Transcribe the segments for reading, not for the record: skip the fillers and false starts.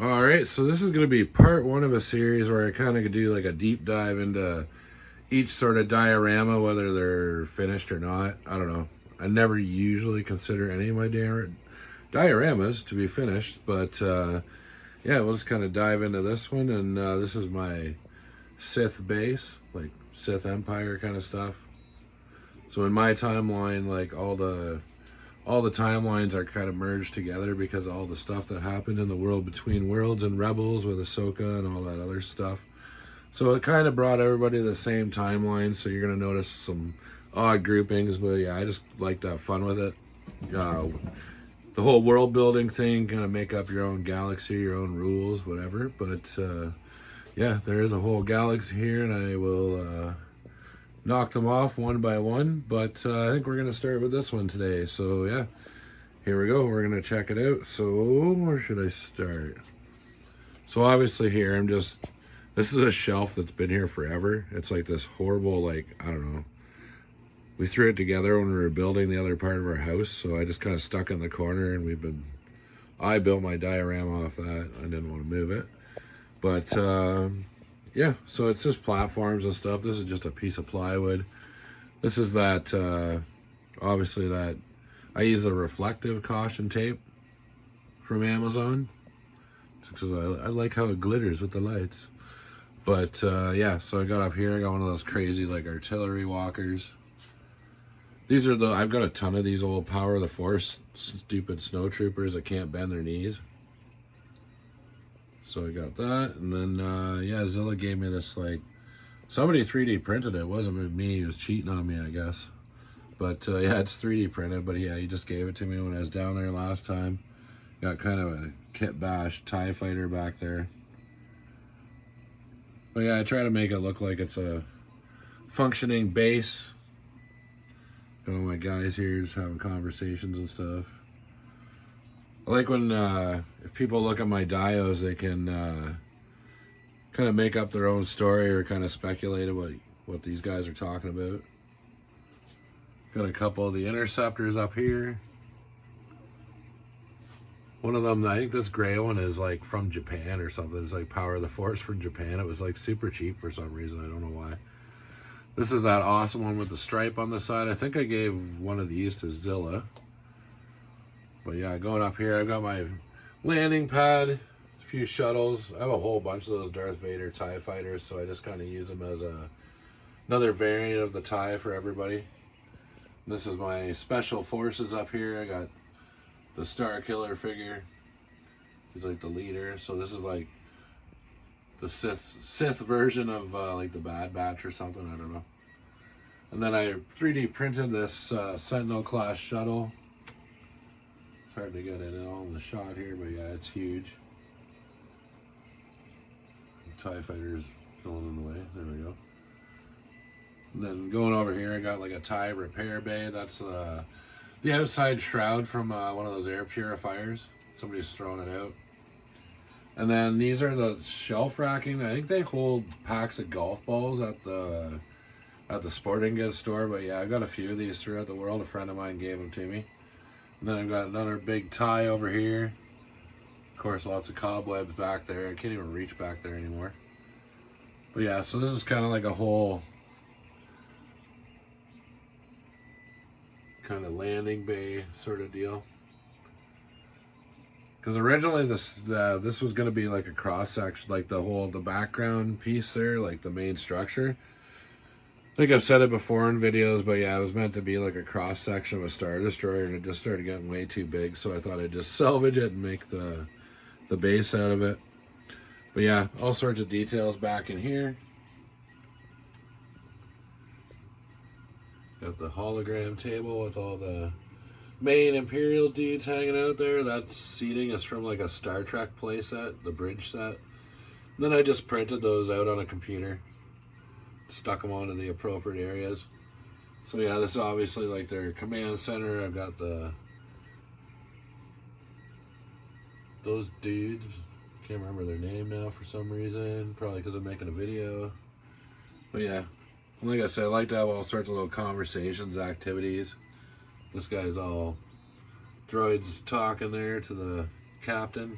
All right, so this is going to be part one of a series where I kind of do like a deep dive into each sort of diorama, whether they're finished or not. I don't know. I never usually consider any of my dioramas to be finished, but yeah, we'll just kind of dive into this one. And this is my Sith base, like Sith Empire kind of stuff. So in my timeline, like all the timelines are kind of merged together because of all the stuff that happened in the world between worlds and Rebels with Ahsoka and all that other stuff. So it kind of brought everybody to the same timeline, so you're going to notice some odd groupings, but yeah, I just like to have fun with it. The whole world building thing, kind of make up your own galaxy, your own rules, whatever. But yeah, there is a whole galaxy here, and I will knock them off one by one. But I think we're going to start with this one today. So yeah, here we go. We're going to check it out. So where should I start? So obviously here, this is a shelf that's been here forever. It's like this horrible, like, I don't know. We threw it together when we were building the other part of our house, so I just kind of stuck in the corner, and I built my diorama off that. I didn't want to move it. But, yeah, so it's just platforms and stuff. This is just a piece of plywood. This is that, obviously that, I use a reflective caution tape from Amazon. Because I like how it glitters with the lights. But yeah, so I got up here, I got one of those crazy like artillery walkers. These are I've got a ton of these old Power of the Force stupid snowtroopers that can't bend their knees. So I got that, and then yeah, Zilla gave me this, like, somebody 3D printed it. It wasn't me, he was cheating on me, I guess. But yeah, it's 3D printed, but yeah, he just gave it to me when I was down there last time. Got kind of a kit bash TIE fighter back there. But yeah, I try to make it look like it's a functioning base. Got all my guys here just having conversations and stuff. I like when if people look at my dios, they can kind of make up their own story or kind of speculate about what these guys are talking about. Got a couple of the interceptors up here. One of them, I think this gray one is like from Japan or something. It's like Power of the Force from Japan. It was like super cheap for some reason. I don't know why. This is that awesome one with the stripe on the side. I think I gave one of these to Zilla. But yeah, going up here, I've got my landing pad, a few shuttles. I have a whole bunch of those Darth Vader TIE fighters, so I just kind of use them as another variant of the TIE for everybody. This is my special forces up here. I got the Star Killer figure. He's like the leader. So this is like the Sith version of like the Bad Batch or something. I don't know. And then I 3D printed this Sentinel class shuttle. It's hard to get it all in the shot here, but yeah, it's huge. The TIE fighter's going in the way. There we go. And then going over here, I got like a TIE repair bay. That's the outside shroud from one of those air purifiers. Somebody's throwing it out. And then these are the shelf racking. I think they hold packs of golf balls at the sporting goods store. But yeah, I've got a few of these throughout the world. A friend of mine gave them to me. And then I've got another big TIE over here. Of course, lots of cobwebs back there. I can't even reach back there anymore. But yeah, so this is kind of like a whole kind of landing bay sort of deal. Because originally this was going to be like a cross section, like the background piece there, like the main structure. I think I've said it before in videos, but yeah, it was meant to be like a cross section of a Star Destroyer, and it just started getting way too big, so I thought I'd just salvage it and make the base out of it. But yeah, all sorts of details back in here. Got the hologram table with all the main Imperial dudes hanging out there. That seating is from like a Star Trek playset, the bridge set. Then I just printed those out on a computer, stuck them onto the appropriate areas. So yeah, this is obviously like their command center. I've got those dudes. Can't remember their name now for some reason. Probably because I'm making a video. But yeah. Like I said, I like to have all sorts of little conversations, activities. This guy's all droids talking there to the captain.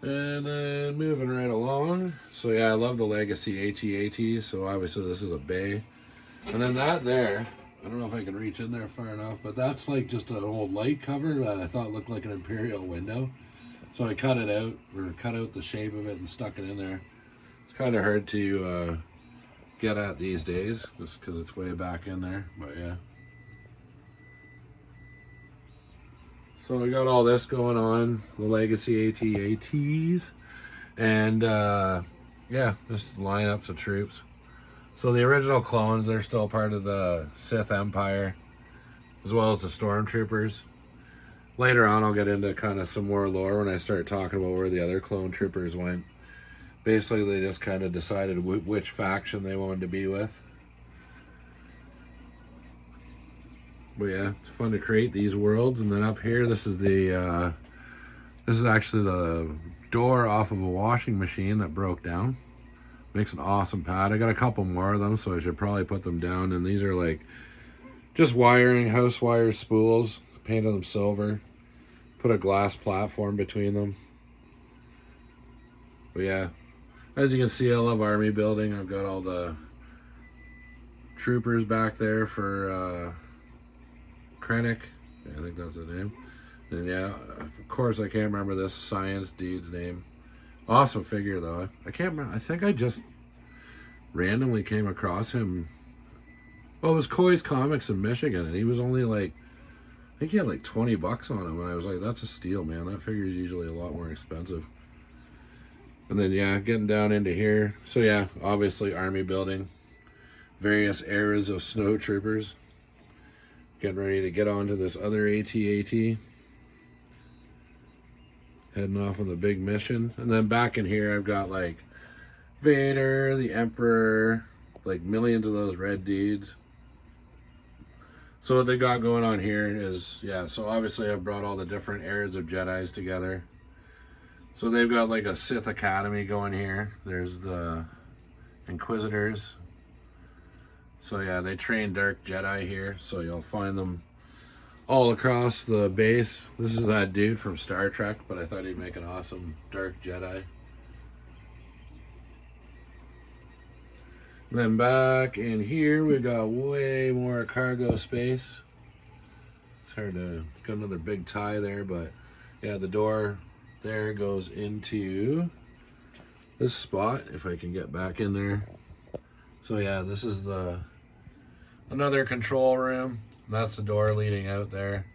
And then moving right along. So yeah, I love the Legacy AT-AT. So obviously this is a bay. And then that there, I don't know if I can reach in there far enough, but that's like just an old light cover that I thought looked like an Imperial window. So I cut it out, or cut out the shape of it and stuck it in there. It's kind of hard to get at these days, just because it's way back in there, but yeah. So we got all this going on, the Legacy AT-ATs, and yeah, just lineups of troops. So the original clones, they're still part of the Sith Empire, as well as the Stormtroopers. Later on, I'll get into kind of some more lore when I start talking about where the other clone troopers went. Basically, they just kind of decided which faction they wanted to be with. But yeah, it's fun to create these worlds. And then up here, this is actually the door off of a washing machine that broke down. Makes an awesome pad. I got a couple more of them, so I should probably put them down. And these are like just wiring, house wire spools. Painted them silver. Put a glass platform between them. But yeah, as you can see, I love army building. I've got all the troopers back there for Krennic. Yeah, I think that's the name. And yeah, of course I can't remember this science dude's name. Awesome figure though. I can't remember. I think I just randomly came across him. Well, it was Coy's Comics in Michigan, and he was only like, I think he had like 20 bucks on him, and I was like, that's a steal, man. That figure is usually a lot more expensive. And then yeah, getting down into here. So yeah, obviously army building. Various eras of snow troopers. Getting ready to get onto this other AT-AT. Heading off on the big mission. And then back in here, I've got like Vader, the Emperor, like millions of those red dudes. So what they got going on here is, yeah, so obviously I've brought all the different eras of Jedis together. So they've got like a Sith Academy going here. There's the Inquisitors. So yeah, they train Dark Jedi here. So you'll find them all across the base. This is that dude from Star Trek, but I thought he'd make an awesome Dark Jedi. And then back in here, we got way more cargo space. It's hard to get another big tie there, but yeah, the door there goes into this spot, if I can get back in there. So yeah, this is another control room. That's the door leading out there.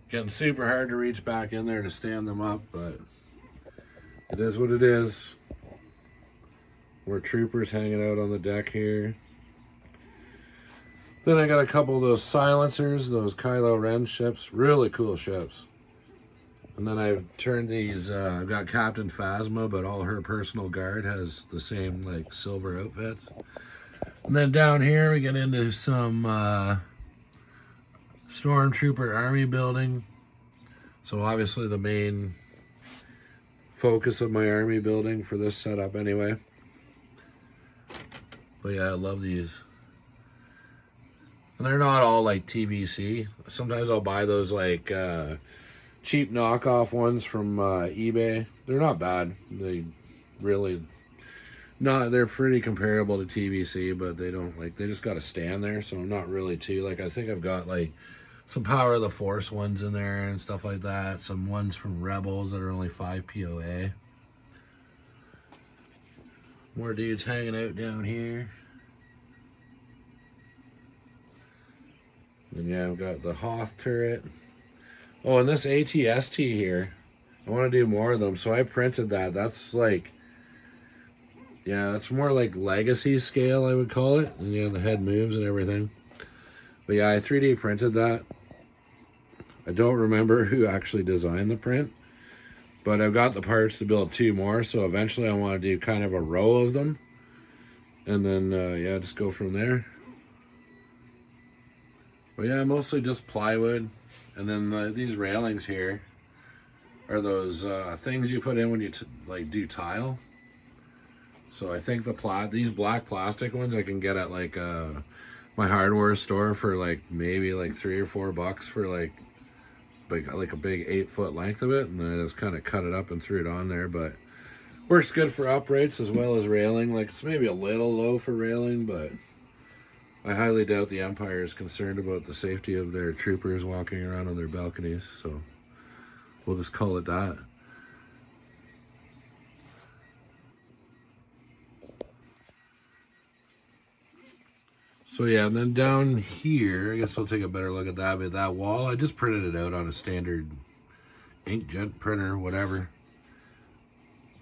Getting super hard to reach back in there to stand them up, but it is what it is. More troopers hanging out on the deck here. Then I got a couple of those silencers, those Kylo Ren ships. Really cool ships. And then I've turned these, I've got Captain Phasma, but all her personal guard has the same like silver outfits. And then down here we get into some Stormtrooper army building. So obviously the main focus of my army building for this setup anyway. But yeah, I love these. And they're not all like TVC. Sometimes I'll buy those like cheap knockoff ones from eBay. They're not bad. They really not, they're pretty comparable to TVC, but they don't like, they just got to stand there. So I'm not really too, like, I think I've got like some Power of the Force ones in there and stuff like that. Some ones from Rebels that are only 5 POA. More dudes hanging out down here. And yeah, I've got the Hoth turret. Oh, and this ATST here, I want to do more of them. So I printed that. That's like, yeah, that's more like legacy scale, I would call it. And yeah, the head moves and everything. But yeah, I 3D printed that. I don't remember who actually designed the print. But I've got the parts to build 2 more, so eventually I want to do kind of a row of them. And then, yeah, just go from there. But yeah, mostly just plywood. And then these railings here are those things you put in when you like do tile. So I think these black plastic ones I can get at like my hardware store for like maybe like $3 or $4 for like like a big 8-foot length of it, and then I just kind of cut it up and threw it on there. But works good for uprights as well as railing. Like, it's maybe a little low for railing, but I highly doubt the Empire is concerned about the safety of their troopers walking around on their balconies, so we'll just call it that. So yeah, and then down here, I guess I'll take a better look at that. But that wall, I just printed it out on a standard inkjet printer, whatever.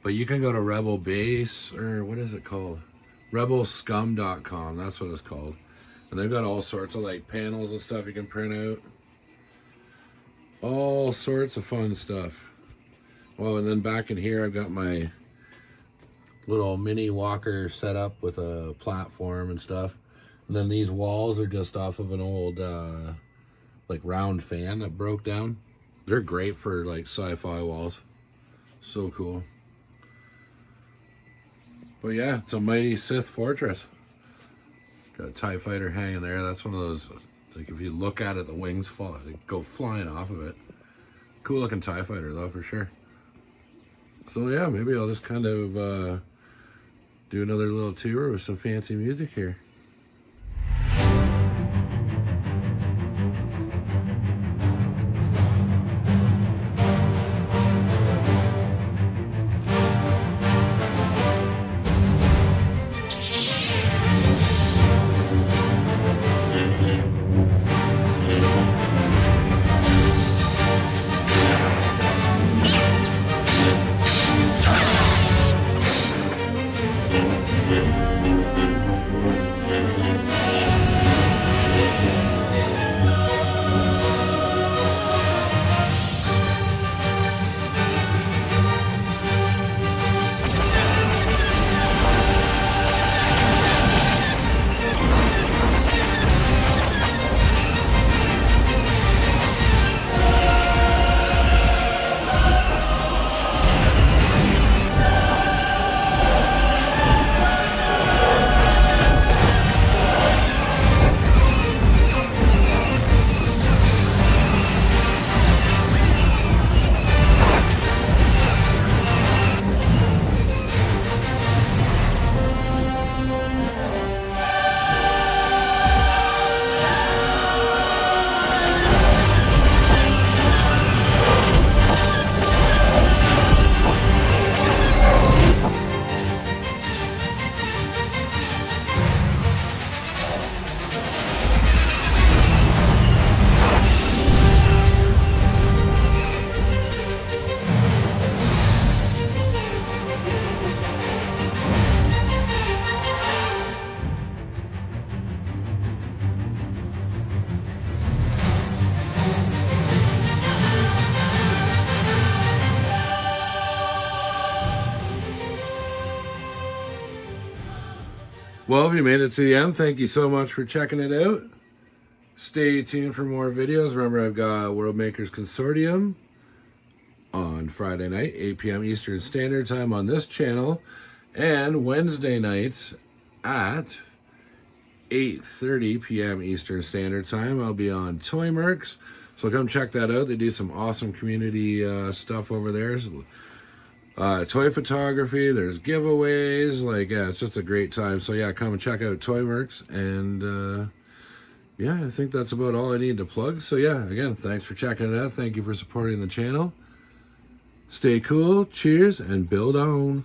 But you can go to Rebel Base, or what is it called? RebelScum.com, that's what it's called. And they've got all sorts of like panels and stuff you can print out. All sorts of fun stuff. Well, and then back in here, I've got my little mini walker set up with a platform and stuff. And then these walls are just off of an old like round fan that broke down. They're great for like sci-fi walls. So cool. But yeah, it's a mighty Sith fortress. Got a TIE fighter hanging there. That's one of those, like, if you look at it, the wings fall, they go flying off of it. Cool looking TIE fighter though, for sure. So yeah, maybe I'll just kind of do another little tour with some fancy music here. Well, if you made it to the end, thank you so much for checking it out. Stay tuned for more videos. Remember, I've got World Makers Consortium on Friday night, 8 p.m. Eastern Standard Time on this channel, and Wednesday nights at 8:30 p.m. Eastern Standard Time. I'll be on Toy Mercs, so come check that out. They do some awesome community stuff over there. Toy photography, there's giveaways, like, yeah, it's just a great time. So yeah, come and check out Toy Mercs, and yeah, I think that's about all I need to plug. So yeah, again, thanks for checking it out. Thank you for supporting the channel. Stay cool, cheers, and build on.